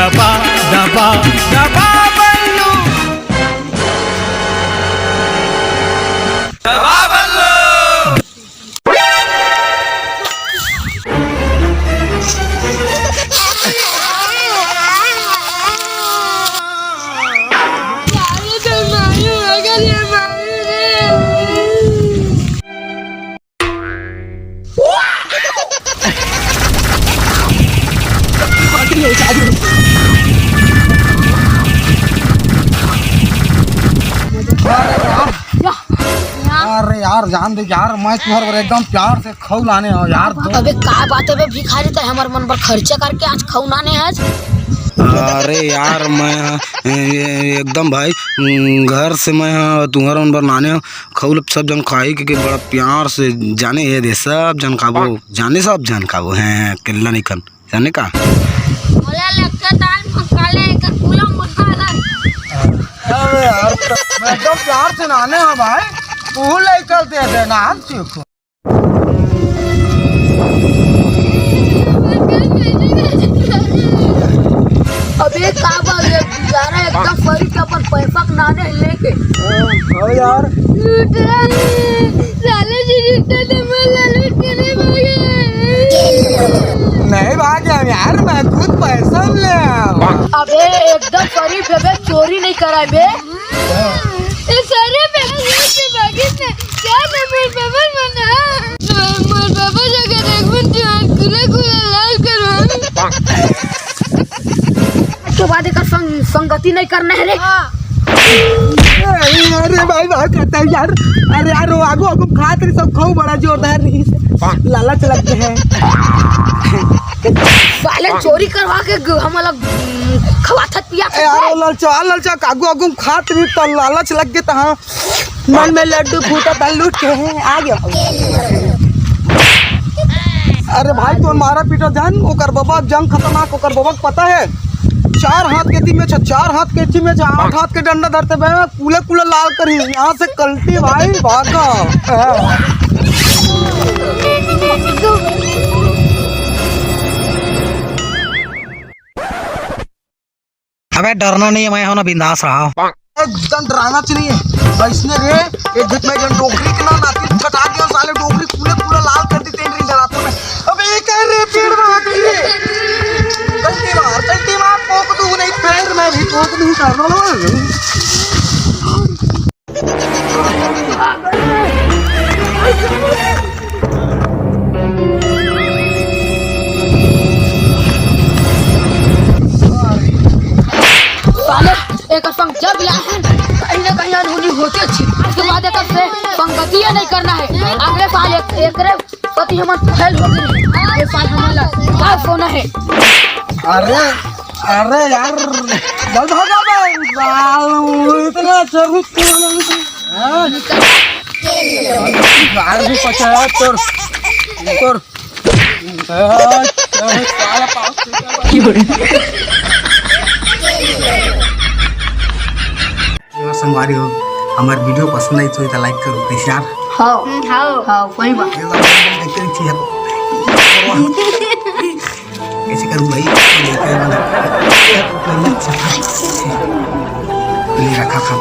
दबा दबा दबा बल्लू दबा बल्लू। अरे यार जान दे यार, मैं तुम्हारे एकदम प्यार से खाऊ लाने हो यार। अबे का बात है भिखारी, तो हमारे मन पर खर्चा करके आज खाऊ लाने आज। अरे यार मैं एकदम भाई घर से मैं तुम्हारा मन पर लाने खाऊ सब जन खाई के बड़ा प्यार से जाने ये दे सब जन खाबो, जाने सब जन खाबो हैं किल्ला निकन जाने का। अरे यार मैं एकदम प्यार से नाने हो भाई, तू लेकर दे देना हम चीखो। अबे का बात है गुजारा एकदम फरी के अपन पैसा नाने लेके। ओ यार साले जी रिश्ते तो मैं लूट के नहीं नहीं भाग यार, मैं खुद पैसा ले आऊं। अबे एकदम फरी पे चोरी नहीं करा बे। सारे पैसे बाकी से क्या मेरे पापा मना मोर पापा जगह एक मिनट खुले खुले लाल करवा तो बाद का संगति नहीं करना है रे। अरे भाई भाग करता है यार। अरे यार वो आगो आगो खात रही सब खाऊ बड़ा जोरदार रही लालच लगते हैं। साले चोरी करवा के हम लोग खवाथत पिया यार ललचा कागो आगो खात रही तो लालच लग गया। हाँ मन में लड्डू फूटा था लूट के आ गया। अरे भाई तो मारा पीटा जान ओकर बाबा जंग खतरनाक ओकर बाबा पता है। 4 हाथ के टी में 4 हाथ के टी में 8 हाथ के डंडा धरते भाई कूले कूले लाल करी यहाँ से कल्टी भाई भागा। अबे डरना नहीं है, मैं ना बिंदास रहा हूँ। एकदम डराना चाहिए इसने रे एक घट में जन डोगरी के ना नाती छटा दिया साले डोगरी पूरे पूरा लाल कर दी तेरी डरातो में। अबे ये कह रे पेड़ में आके गलती मार पोक दूं नहीं पैर में भी पोक दूं कर लो। एक संग जब कहीं ना कहीं अनहोनी होती अच्छी उसके बाद एक से संगति नहीं करना है। अगले साल एक पति हम फेल हो गई, ये साल हमारा क्या सोना है। अरे अरे यार बल भागा भाई इतना चरु यार भी पचा तोर तोर संगवारी हो हमारे वीडियो पसंद आई तो लाइक करो प्लीज यार। हाँ वही बात कैसे करूँ भाई रखा खा